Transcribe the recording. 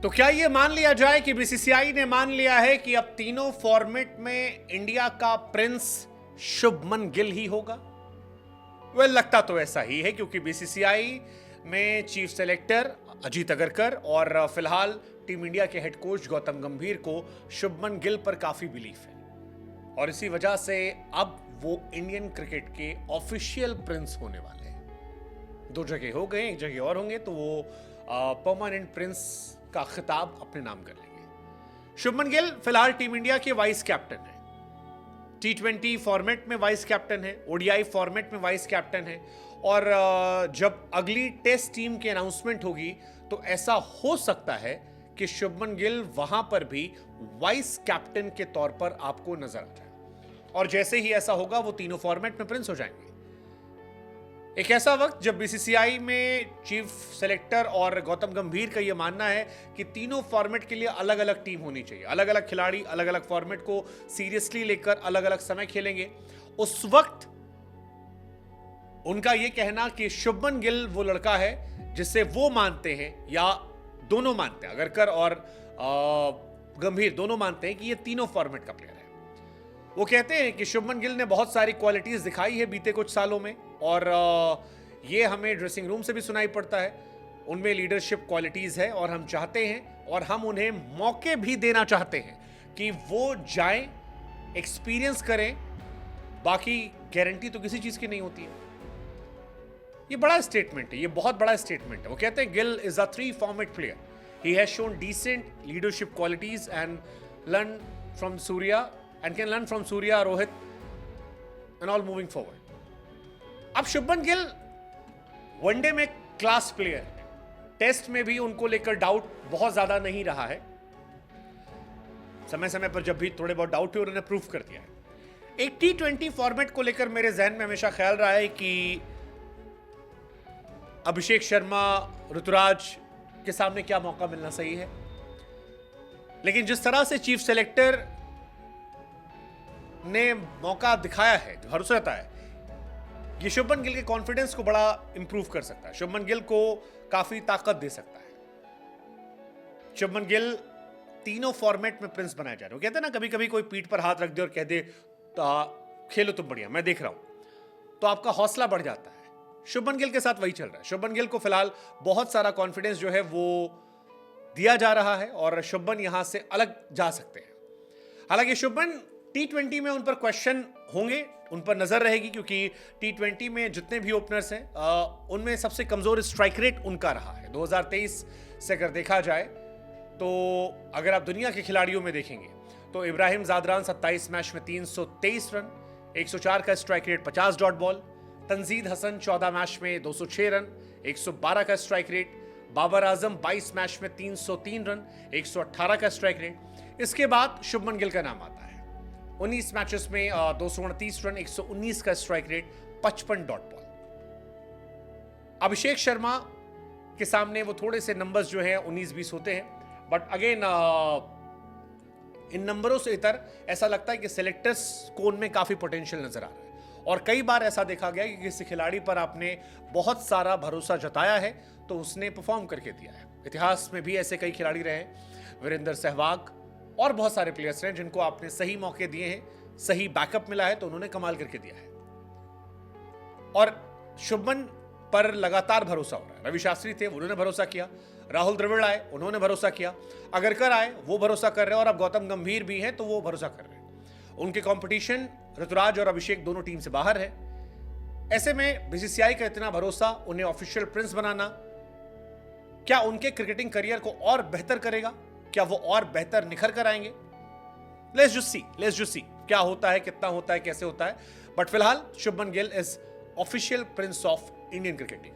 तो क्या ये मान लिया जाए कि बीसीसीआई ने मान लिया है कि अब तीनों फॉर्मेट में इंडिया का प्रिंस शुभमन गिल ही होगा? लगता तो ऐसा ही है, क्योंकि बीसीसीआई में चीफ सेलेक्टर अजीत अगरकर और फिलहाल टीम इंडिया के हेड कोच गौतम गंभीर को शुभमन गिल पर काफी बिलीफ है और इसी वजह से अब वो इंडियन क्रिकेट के ऑफिशियल प्रिंस होने वाले हैं। 2 जगह हो गए, 1 जगह और होंगे तो वो परमानेंट प्रिंस का खिताब अपने नाम कर लेंगे। शुभमन गिल फिलहाल टीम इंडिया के वाइस कैप्टन है, T20 फॉर्मेट में वाइस कैप्टन है, ओडीआई फॉर्मेट में वाइस कैप्टन है और जब अगली टेस्ट टीम की अनाउंसमेंट होगी तो ऐसा हो सकता है कि शुभमन गिल वहां पर भी वाइस कैप्टन के तौर पर आपको नजर आ जाए और जैसे ही ऐसा होगा वो तीनों फॉर्मेट में प्रिंस हो जाएंगे। एक ऐसा वक्त जब बीसीसीआई में चीफ सेलेक्टर और गौतम गंभीर का यह मानना है कि तीनों फॉर्मेट के लिए अलग अलग टीम होनी चाहिए, अलग अलग खिलाड़ी अलग अलग फॉर्मेट को सीरियसली लेकर अलग अलग समय खेलेंगे, उस वक्त उनका यह कहना कि शुभमन गिल वो लड़का है जिससे वो मानते हैं या दोनों मानते हैं, अगरकर और गंभीर दोनों मानते हैं कि ये तीनों फॉर्मेट का प्लेयर है। वो कहते हैं कि शुभमन गिल ने बहुत सारी क्वालिटीज दिखाई है बीते कुछ सालों में और ये हमें ड्रेसिंग रूम से भी सुनाई पड़ता है, उनमें लीडरशिप क्वालिटीज है और हम चाहते हैं और हम उन्हें मौके भी देना चाहते हैं कि वो जाएं, एक्सपीरियंस करें, बाकी गारंटी तो किसी चीज की नहीं होती है। ये बड़ा स्टेटमेंट है, ये बहुत बड़ा स्टेटमेंट है। वो कहते हैं Gill is a 3 format player, he has shown decent leadership qualities and learn from Surya and can learn from Surya, Rohit and all moving forward. अब शुभमन गिल वनडे में क्लास प्लेयर है, टेस्ट में भी उनको लेकर डाउट बहुत ज्यादा नहीं रहा है, समय समय पर जब भी थोड़े बहुत डाउट थे उन्होंने प्रूफ कर दिया है। एक T20 फॉर्मेट को लेकर मेरे जहन में हमेशा ख्याल रहा है कि अभिषेक शर्मा, ऋतुराज के सामने क्या मौका मिलना सही है, लेकिन जिस तरह से चीफ सेलेक्टर ने मौका दिखाया है, भरोसा रहता है ये शुभमन गिल के कॉन्फिडेंस को बड़ा इंप्रूव कर सकता है, शुभमन गिल को काफी ताकत दे सकता है। शुभमन गिल तीनों फॉर्मेट में प्रिंस बनाया जा रहे हैं। कहते हैं ना, कभी कभी कोई पीठ पर हाथ रख दे और कह दे खेलो तुम बढ़िया, मैं देख रहा हूं, तो आपका हौसला बढ़ जाता है। शुभमन गिल के साथ वही चल रहा है। शुभमन गिल को फिलहाल बहुत सारा कॉन्फिडेंस जो है वो दिया जा रहा है और शुभमन यहां से अलग जा सकते हैं। हालांकि शुभमन T20 में उन पर क्वेश्चन होंगे, उन पर नजर रहेगी, क्योंकि T20 में जितने भी ओपनर्स हैं उनमें सबसे कमजोर स्ट्राइक रेट उनका रहा है। 2023 से अगर देखा जाए तो अगर आप दुनिया के खिलाड़ियों में देखेंगे तो इब्राहिम जादरान 27 मैच में 323 रन, 104 का strike rate, 50 dot ball. Tanzid Hasan 14 match में 206 रन, 112 का strike rate. Babar Azam 22 match में 303 रन, 118 का स्ट्राइक रेट। इसके बाद शुभमन गिल का नाम आता है, 19 मैचेस में 229 रन, 119 का strike rate, 55 dot ball. Abhishek Sharma के सामने वो थोड़े से नंबर्स जो हैं 19-20 होते हैं, बट अगेन इन नंबरों से इतर ऐसा लगता है कि सेलेक्टर्स को उनमें काफी पोटेंशियल नजर आ रहा है और कई बार ऐसा देखा गया कि किसी खिलाड़ी पर आपने बहुत सारा भरोसा जताया है तो उसने परफॉर्म करके दिया है। इतिहास में भी ऐसे कई खिलाड़ी रहे, वीरेंद्र सहवाग और बहुत सारे प्लेयर्स हैं जिनको आपने सही मौके दिए हैं, सही बैकअप मिला है तो उन्होंने कमाल करके दिया है और शुभमन पर लगातार भरोसा हो रहा है। रवि शास्त्री थे, उन्होंने भरोसा किया, राहुल द्रविड़ आए, उन्होंने भरोसा किया, अगरकर आए, वो भरोसा कर रहे हैं और अब गौतम गंभीर भी हैं तो वो भरोसा कर रहे हैं। उनके कंपटीशन ऋतुराज और अभिषेक दोनों टीम से बाहर है। ऐसे में बीसीसीआई का इतना भरोसा, उन्हें ऑफिशियल प्रिंस बनाना, क्या उनके क्रिकेटिंग करियर को और बेहतर करेगा? क्या वो और बेहतर निखर कर आएंगे? लेट्स जस्ट सी क्या होता है, कितना होता है, कैसे होता है। बट फिलहाल Shubman Gill is official Prince of Indian cricket team.